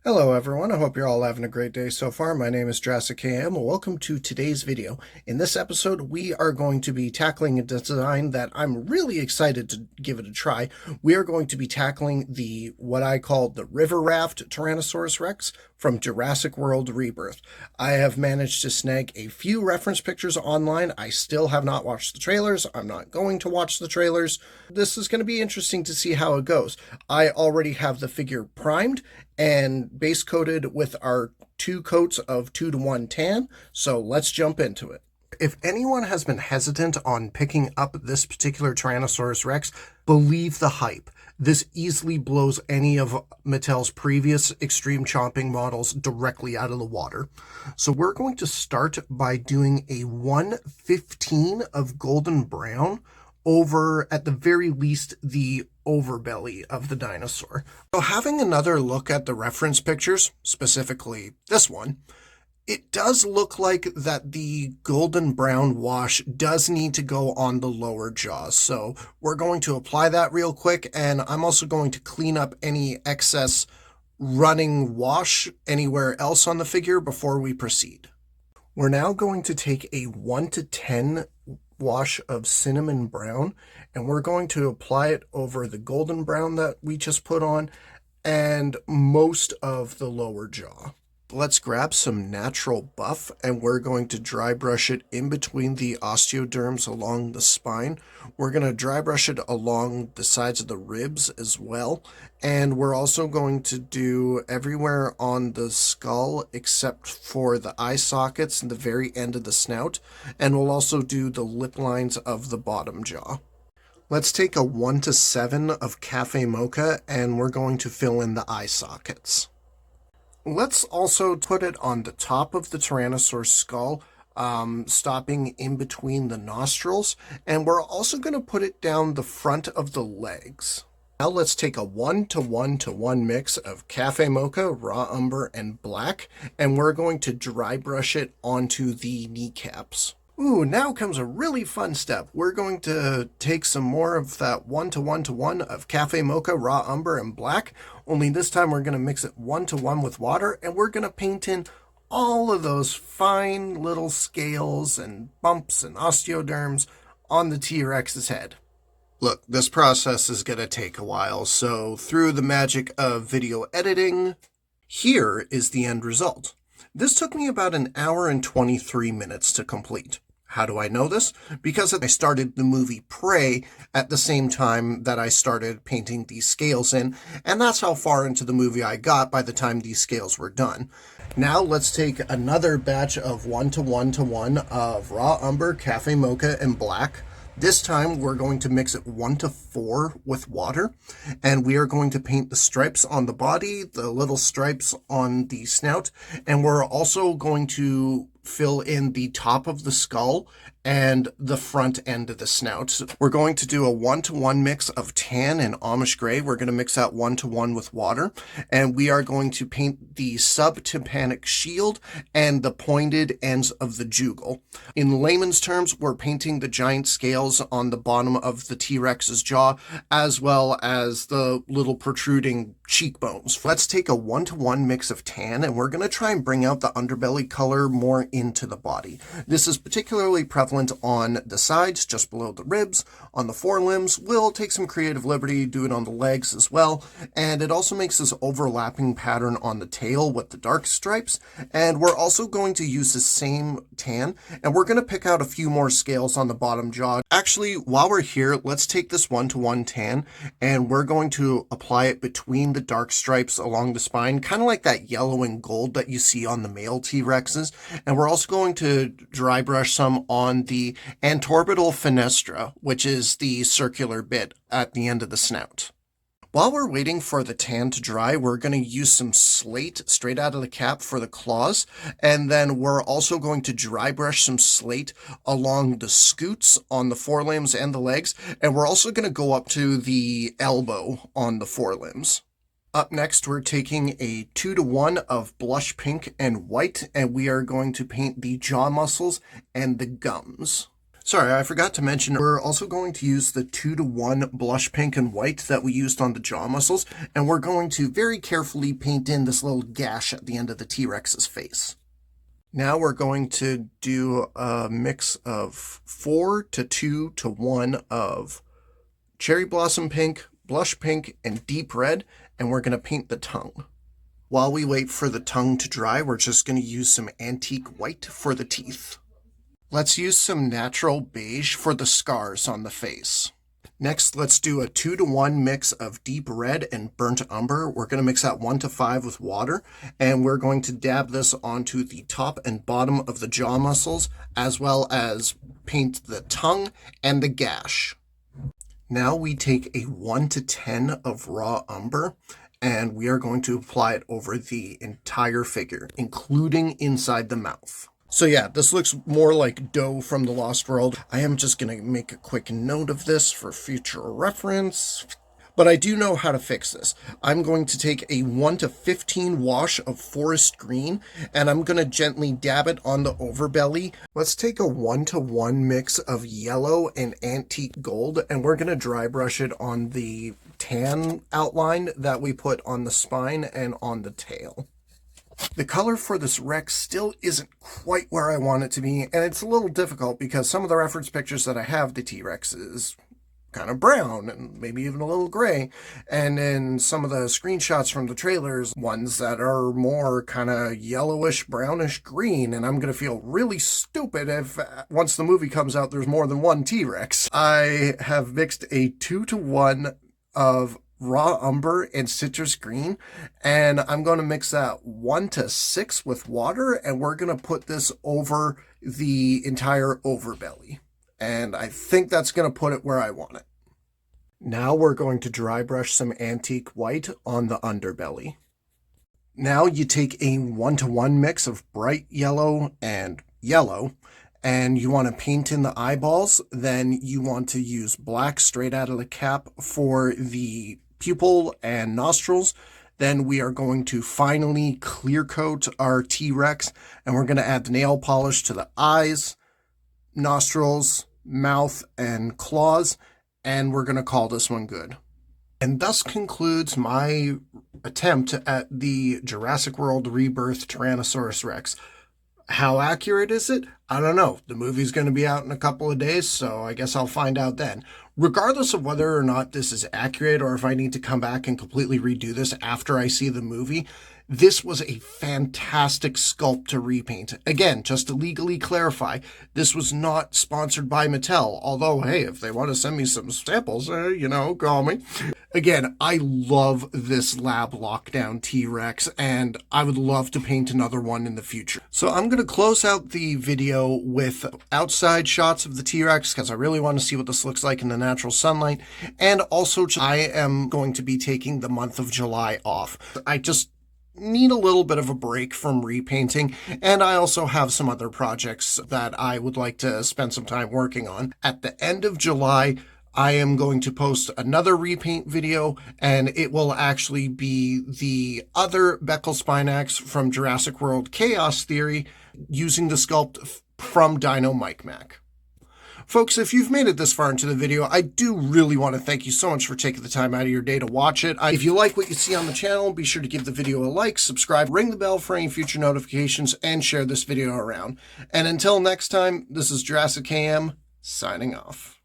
Hello everyone, I hope you're all having a great day so far. My name is Jurassic KM. Welcome to today's video. In this episode, we are going to be tackling a design that I'm really excited to give it a try. We are going to be tackling what I call the River Raft Tyrannosaurus Rex from Jurassic World Rebirth. I have managed to snag a few reference pictures online. I still have not watched the trailers. I'm not going to watch the trailers. This is going to be interesting to see how it goes. I already have the figure primed and base coated with our 2 coats of 2-to-1 tan, so let's jump into it. If anyone has been hesitant on picking up this particular Tyrannosaurus Rex, believe the hype. This easily blows any of Mattel's previous extreme chomping models directly out of the water. So we're going to start by doing a 1/15 of golden brown over, at the very least, the overbelly of the dinosaur. So having another look at the reference pictures, specifically this one, it does look like that the golden brown wash does need to go on the lower jaw. So we're going to apply that real quick, and I'm also going to clean up any excess running wash anywhere else on the figure before we proceed. We're now going to take a 1-to-10 wash of cinnamon brown, and we're going to apply it over the golden brown that we just put on and most of the lower jaw. Let's grab some natural buff, and we're going to dry brush it in between the osteoderms along the spine. We're going to dry brush it along the sides of the ribs as well, and we're also going to do everywhere on the skull except for the eye sockets and the very end of the snout, and we'll also do the lip lines of the bottom jaw. Let's take a 1-to-7 of Cafe Mocha, and we're going to fill in the eye sockets. Let's also put it on the top of the Tyrannosaurus skull, stopping in between the nostrils, and we're also going to put it down the front of the legs. Now let's take a 1-to-1-to-1 mix of Cafe Mocha, Raw Umber, and Black, and we're going to dry brush it onto the kneecaps. Ooh, now comes a really fun step. We're going to take some more of that 1-to-1-to-1 of Cafe Mocha, Raw Umber, and Black, only this time we're going to mix it 1-to-1 with water, and we're going to paint in all of those fine little scales and bumps and osteoderms on the T-Rex's head. Look, this process is going to take a while, so through the magic of video editing, here is the end result. This took me about 1 hour and 23 minutes to complete. How do I know this? Because I started the movie Prey at the same time that I started painting these scales in, and that's how far into the movie I got by the time these scales were done. Now let's take another batch of 1-to-1-to-1 of Raw Umber, Cafe Mocha, and Black. This time we're going to mix it 1-to-4 with water, and we are going to paint the stripes on the body, the little stripes on the snout, and we're also going to fill in the top of the skull and the front end of the snout. We're going to do a 1-to-1 mix of tan and Amish gray. We're going to mix that 1-to-1 with water, and we are going to paint the subtympanic shield and the pointed ends of the jugal. In layman's terms, we're painting the giant scales on the bottom of the T-Rex's jaw, as well as the little protruding cheekbones. Let's take a 1-to-1 mix of tan, and we're going to try and bring out the underbelly color more into the body. This is particularly prevalent on the sides, just below the ribs, on the forelimbs. We'll take some creative liberty, do it on the legs as well, and it also makes this overlapping pattern on the tail with the dark stripes. And we're also going to use the same tan, and we're going to pick out a few more scales on the bottom jaw. Actually, while we're here, let's take this 1-to-1 tan, and we're going to apply it between the dark stripes along the spine, kind of like that yellow and gold that you see on the male T-Rexes. And we're also going to dry brush some on the antorbital fenestra, which is the circular bit at the end of the snout. While we're waiting for the tan to dry, we're going to use some slate straight out of the cap for the claws, and then we're also going to dry brush some slate along the scoots on the forelimbs and the legs, and we're also going to go up to the elbow on the forelimbs. Up next, we're taking a 2-to-1 of blush pink and white, and we are going to paint the jaw muscles and the gums. Sorry, I forgot to mention, we're also going to use the 2-to-1 blush pink and white that we used on the jaw muscles, and we're going to very carefully paint in this little gash at the end of the T-Rex's face. Now we're going to do a mix of 4-to-2-to-1 of cherry blossom pink, blush pink, and deep red, and we're going to paint the tongue. While we wait for the tongue to dry, we're just going to use some antique white for the teeth. Let's use some natural beige for the scars on the face. Next, let's do a 2-to-1 mix of deep red and burnt umber. We're going to mix that 1-to-5 with water, and we're going to dab this onto the top and bottom of the jaw muscles, as well as paint the tongue and the gash. Now we take a 1-to-10 of raw umber, and we are going to apply it over the entire figure, including inside the mouth. So yeah, this looks more like dough from the Lost World. I am just going to make a quick note of this for future reference. But I do know how to fix this. I'm going to take a 1-to-15 wash of forest green, and I'm going to gently dab it on the overbelly. Let's take a 1-to-1 mix of yellow and antique gold, and we're going to dry brush it on the tan outline that we put on the spine and on the tail. The color for this Rex still isn't quite where I want it to be, and it's a little difficult because some of the reference pictures that I have the T-Rex is kind of brown and maybe even a little gray, and in some of the screenshots from the trailers, ones that are more kind of yellowish, brownish green, and I'm going to feel really stupid if once the movie comes out there's more than one T-Rex. I have mixed a 2-to-1 of raw umber and citrus green, and I'm going to mix that 1-to-6 with water, and we're going to put this over the entire overbelly, and I think that's going to put it where I want it. Now we're going to dry brush some antique white on the underbelly. Now you take a 1-to-1 mix of bright yellow and yellow, and you want to paint in the eyeballs. Then you want to use black straight out of the cap for the pupil and nostrils. Then we are going to finally clear coat our T-Rex, and we're going to add nail polish to the eyes, nostrils, mouth, and claws, and we're going to call this one good. And thus concludes my attempt at the Jurassic World Rebirth Tyrannosaurus Rex. How accurate is it? I don't know. The movie's going to be out in a couple of days, so I guess I'll find out then. Regardless of whether or not this is accurate or if I need to come back and completely redo this after I see the movie, this was a fantastic sculpt to repaint. Again, just to legally clarify, this was not sponsored by Mattel, although, hey, if they want to send me some samples, call me. Again, I love this lab lockdown T-Rex, and I would love to paint another one in the future. So I'm going to close out the video with outside shots of the T-Rex because I really want to see what this looks like in the natural sunlight. And also, I am going to be taking the month of July off. I just need a little bit of a break from repainting, and I also have some other projects that I would like to spend some time working on. At the end of July, I am going to post another repaint video, and it will actually be the other Beckel Spinax from Jurassic World Chaos Theory using the sculpt from Dino Mike Mac. Folks, if you've made it this far into the video, I do really want to thank you so much for taking the time out of your day to watch it. If you like what you see on the channel, be sure to give the video a like, subscribe, ring the bell for any future notifications, and share this video around. And until next time, this is Jurassic KM, signing off.